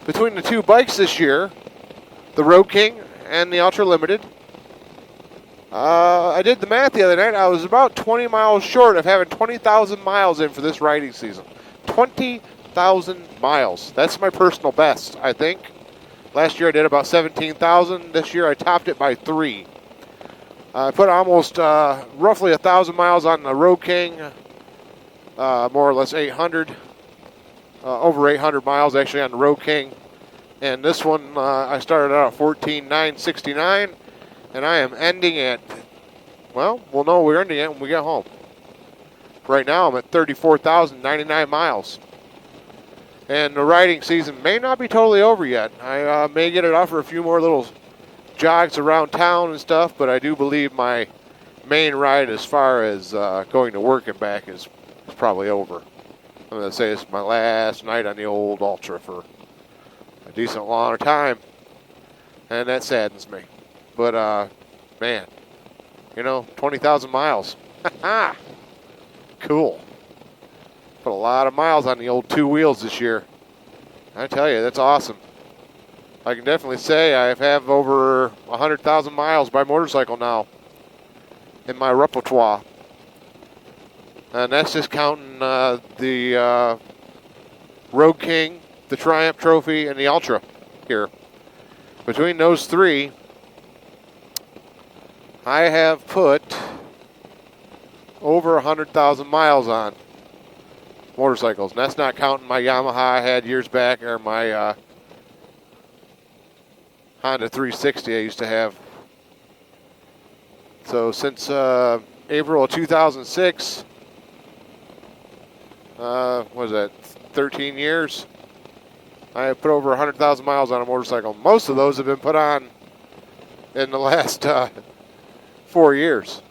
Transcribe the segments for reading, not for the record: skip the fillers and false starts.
between the two bikes this year, the Road King and the Ultra Limited, I did the math the other night. I was about 20 miles short of having 20,000 miles in for this riding season. 20,000 miles. That's my personal best, I think. Last year I did about 17,000. This year I topped it by 3. I put almost roughly 1,000 miles on the Road King, more or less 800. Over 800 miles actually on the Road King. And this one I started out at 14,969. And I am ending at, well, we'll know we're ending it when we get home. Right now I'm at 34,099 miles. And the riding season may not be totally over yet. I may get it off for a few more little jogs around town and stuff, but I do believe my main ride as far as going to work and back is probably over. I'm going to say it's my last night on the old Ultra for a decent long time. And that saddens me. But, man, 20,000 miles. Cool. Put a lot of miles on the old 2 wheels this year. I tell you, that's awesome. I can definitely say I have over 100,000 miles by motorcycle now in my repertoire. And that's just counting the Road King, the Triumph Trophy, and the Ultra here. Between those 3, I have put over 100,000 miles on motorcycles. And that's not counting my Yamaha I had years back or my Honda 360 I used to have. So since April of 2006, what was that, 13 years? I have put over 100,000 miles on a motorcycle. Most of those have been put on in the last 4 years.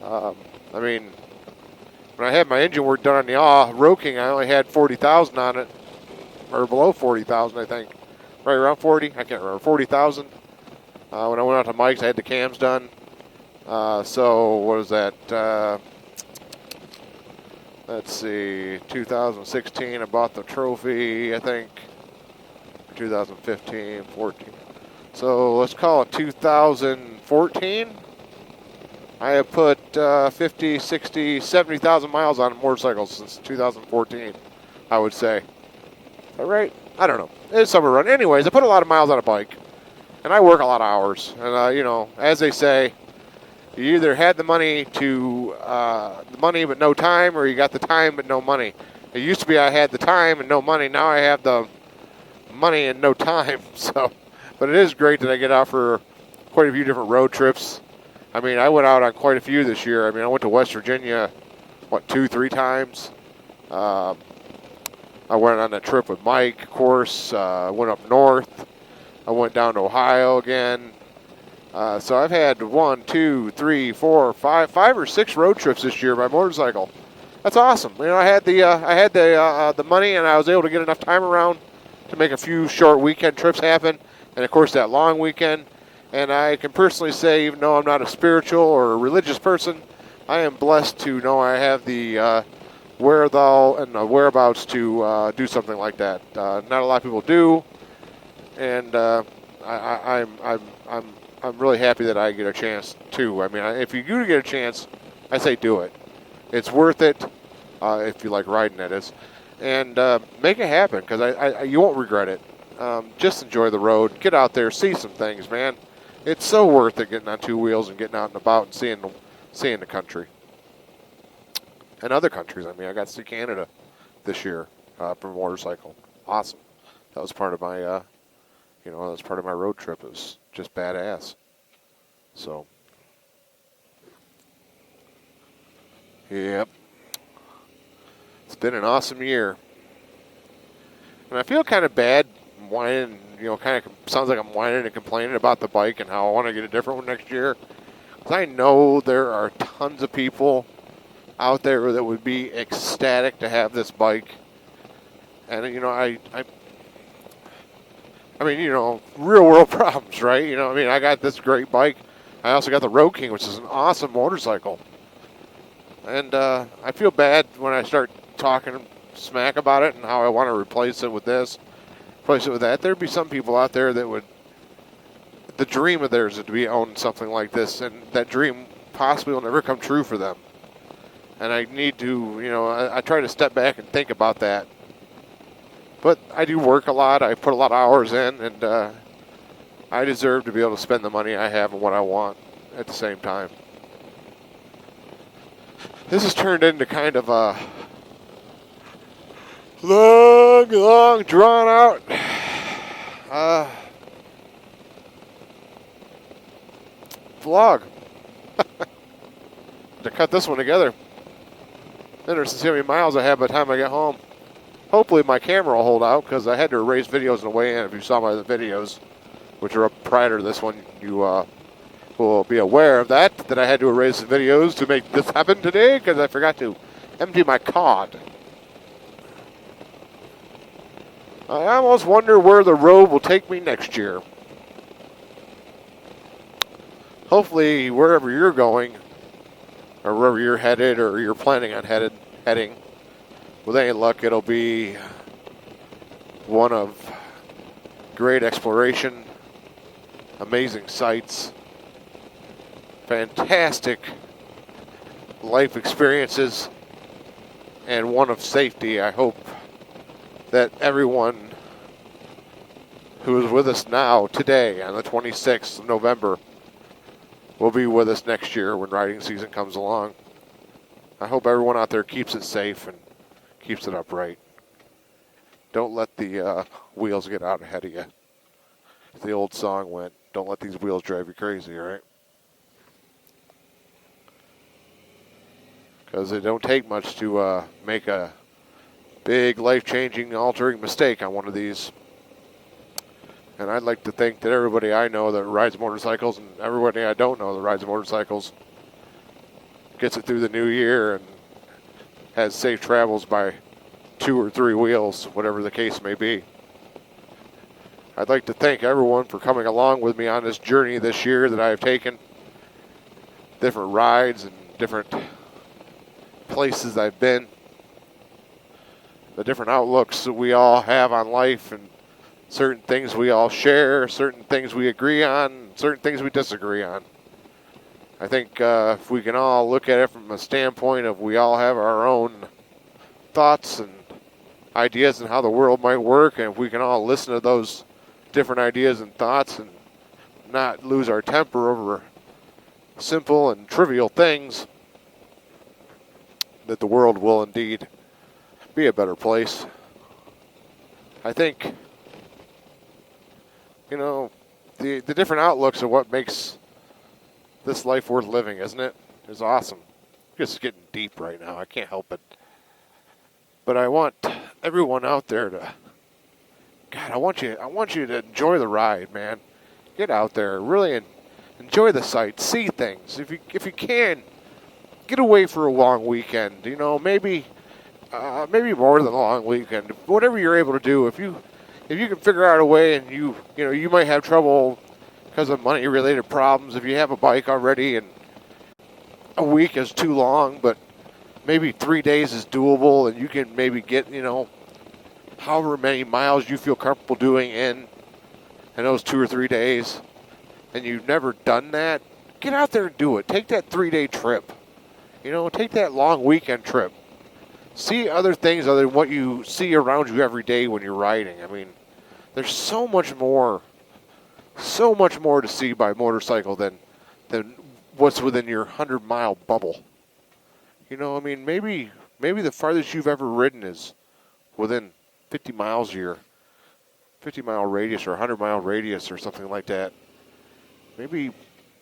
I mean, when I had my engine work done on the Road King, I only had 40,000 on it, or below 40,000, I think. Right around 40, I can't remember, 40,000. When I went out to Mike's, I had the cams done. So what is that? Let's see, 2016, I bought the trophy, I think. 2015, 14. So let's call it 2014. I have put 50, 60, 70,000 miles on motorcycles since 2014, I would say. Is that right? I don't know. It's somewhere around. Anyways, I put a lot of miles on a bike, and I work a lot of hours. And, as they say, you either had the money but no time, or you got the time but no money. It used to be I had the time and no money. Now I have the money and no time. So, but it is great that I get out for quite a few different road trips. I mean, I went out on quite a few this year. I mean, I went to West Virginia, 2-3 times. I went on a trip with Mike, of course. I went up north. I went down to Ohio again. So I've had 1, 2, 3, 4, 5 or 6 road trips this year by motorcycle. That's awesome. I had the money, and I was able to get enough time around to make a few short weekend trips happen, and of course that long weekend. And I can personally say, even though I'm not a spiritual or a religious person, I am blessed to know I have the wherewithal and the whereabouts to do something like that. Not a lot of people do, and I'm really happy that I get a chance too. I mean, if you do get a chance, I say do it. It's worth it if you like riding, that is, and make it happen because you won't regret it. Just enjoy the road, get out there, see some things, man. It's so worth it getting on 2 wheels and getting out and about and seeing the country and other countries. I mean, I got to see Canada this year from a motorcycle. Awesome. That was part of my, that was part of my road trip. It was just badass. So, yep. It's been an awesome year. And I feel kind of bad whining, kind of sounds like I'm whining and complaining about the bike and how I want to get a different one next year. Because I know there are tons of people out there that would be ecstatic to have this bike. And, I mean, real world problems, right? I got this great bike. I also got the Road King, which is an awesome motorcycle. And I feel bad when I start talking smack about it and how I want to replace it with this, replace it with that. There'd be some people out there that would, the dream of theirs is to be owning something like this, and that dream possibly will never come true for them. And I need to, I try to step back and think about that. But I do work a lot. I put a lot of hours in, and I deserve to be able to spend the money I have on what I want at the same time. This has turned into kind of a long, drawn out vlog. To cut this one together. Interesting to see how many miles I have by the time I get home. Hopefully my camera will hold out, because I had to erase videos on the way in. If you saw my other videos, which are up prior to this one, you will be aware of that I had to erase the videos to make this happen today, because I forgot to empty my cod. I almost wonder where the road will take me next year. Hopefully wherever you're going, or wherever you're headed, or you're planning on heading, with any luck, it'll be one of great exploration, amazing sights, fantastic life experiences, and one of safety. I hope that everyone who is with us now, today, on the 26th of November, will be with us next year when riding season comes along. I hope everyone out there keeps it safe and keeps it upright. Don't let the wheels get out ahead of you. The old song went, don't let these wheels drive you crazy, all right? Because it don't take much to make a big life-changing, altering mistake on one of these. And I'd like to think that everybody I know that rides motorcycles, and everybody I don't know that rides motorcycles, gets it through the new year and has safe travels by 2 or 3 wheels, whatever the case may be. I'd like to thank everyone for coming along with me on this journey this year that I have taken. Different rides and different places I've been. The different outlooks that we all have on life, and certain things we all share, certain things we agree on, certain things we disagree on. I think if we can all look at it from a standpoint of we all have our own thoughts and ideas on how the world might work, and if we can all listen to those different ideas and thoughts and not lose our temper over simple and trivial things, that the world will indeed be a better place. I think, the different outlooks of what makes this life worth living, isn't it? It's awesome. Just getting deep right now. I can't help it. But I want everyone out there to, God, I want you to enjoy the ride, man. Get out there, really enjoy the sights, see things. If you can, get away for a long weekend. Maybe more than a long weekend. Whatever you're able to do, if you can figure out a way, and you might have trouble because of money-related problems. If you have a bike already, and a week is too long, but maybe 3 days is doable, and you can maybe get however many miles you feel comfortable doing in those 2 or 3 days, and you've never done that, get out there and do it. Take that 3-day trip. Take that long weekend trip. See other things other than what you see around you every day when you're riding. I mean, there's so much more to see by motorcycle than what's within your 100-mile bubble. Maybe the farthest you've ever ridden is within 50 miles of your 50-mile radius or 100-mile radius or something like that. Maybe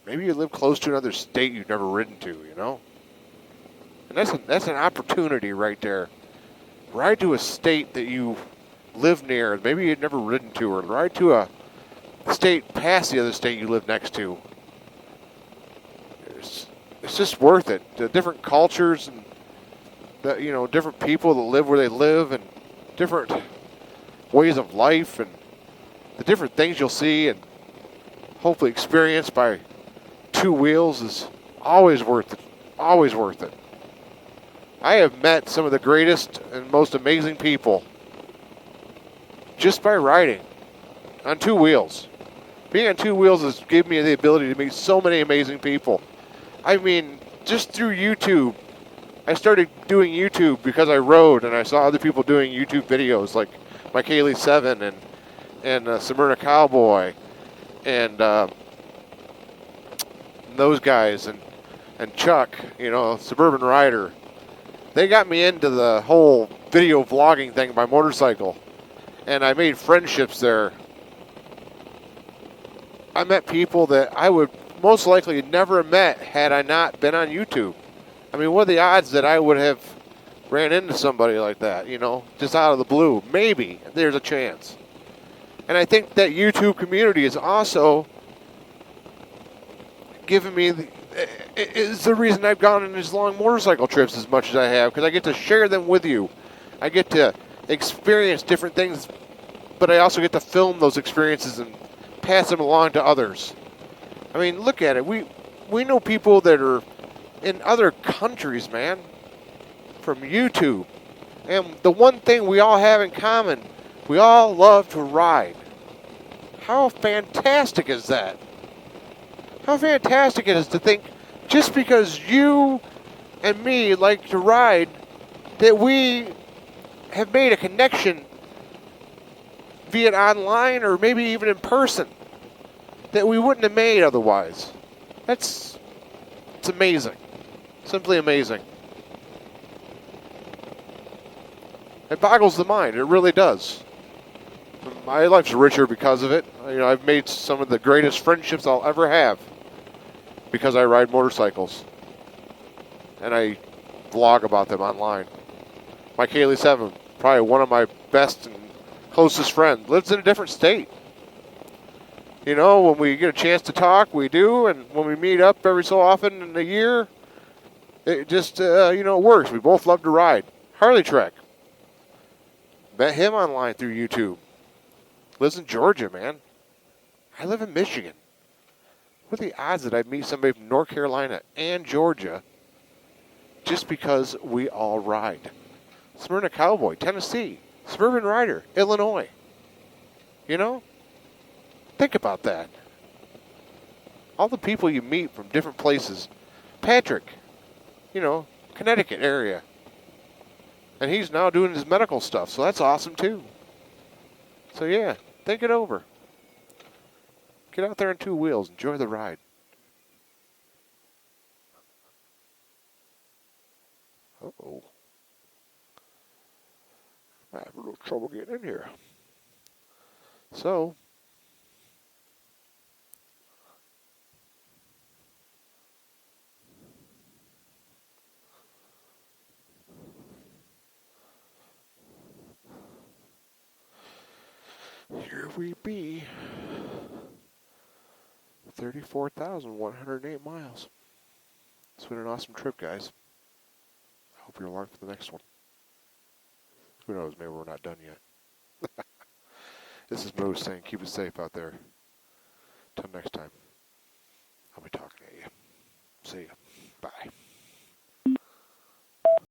you live close to another state you've never ridden to, And that's an opportunity right there. Ride to a state that you live near, maybe you've never ridden to, or ride to a state past the other state you live next to. It's just worth it. The different cultures and different people that live where they live, and different ways of life, and the different things you'll see and hopefully experience by 2 wheels is always worth it. Always worth it. I have met some of the greatest and most amazing people just by riding on two wheels. Being on two wheels has given me the ability to meet so many amazing people. I mean, just through YouTube. I started doing YouTube because I rode and I saw other people doing YouTube videos like Mike Haley 7 and Smyrna Cowboy and those guys and Chuck, Suburban Rider. They got me into the whole video vlogging thing by motorcycle, and I made friendships there. I met people that I would most likely never have met had I not been on YouTube. I mean, what are the odds that I would have ran into somebody like that, just out of the blue? Maybe there's a chance. And I think that YouTube community is also giving me is the reason I've gone on these long motorcycle trips as much as I have, because I get to share them with you. I get to experience different things, but I also get to film those experiences and pass them along to others. I mean, look at it. We know people that are in other countries, man, from YouTube. And the one thing we all have in common, we all love to ride. How fantastic is that? How fantastic it is to think just because you and me like to ride, that we have made a connection, be it online or maybe even in person, that we wouldn't have made otherwise. It's amazing. Simply amazing. It boggles the mind. It really does. My life's richer because of it. I've made some of the greatest friendships I'll ever have because I ride motorcycles. And I vlog about them online. Mike Haley 7, probably one of my best and closest friends, lives in a different state. When we get a chance to talk, we do. And when we meet up every so often in a year, it just, it works. We both love to ride. Harley Trek. Met him online through YouTube. Lives in Georgia, man. I live in Michigan. What are the odds that I'd meet somebody from North Carolina and Georgia just because we all ride? Smyrna Cowboy, Tennessee. Suburban Rider, Illinois. Think about that. All the people you meet from different places. Patrick, Connecticut area. And he's now doing his medical stuff, so that's awesome too. So yeah, think it over. Get out there on two wheels, enjoy the ride. Uh-oh. I have a little trouble getting in here. So, here we be. 34,108 miles. It's been an awesome trip, guys. I hope you're along for the next one. Who knows, maybe we're not done yet. This is Mo saying keep it safe out there. Till next time, I'll be talking to you. See ya. Bye.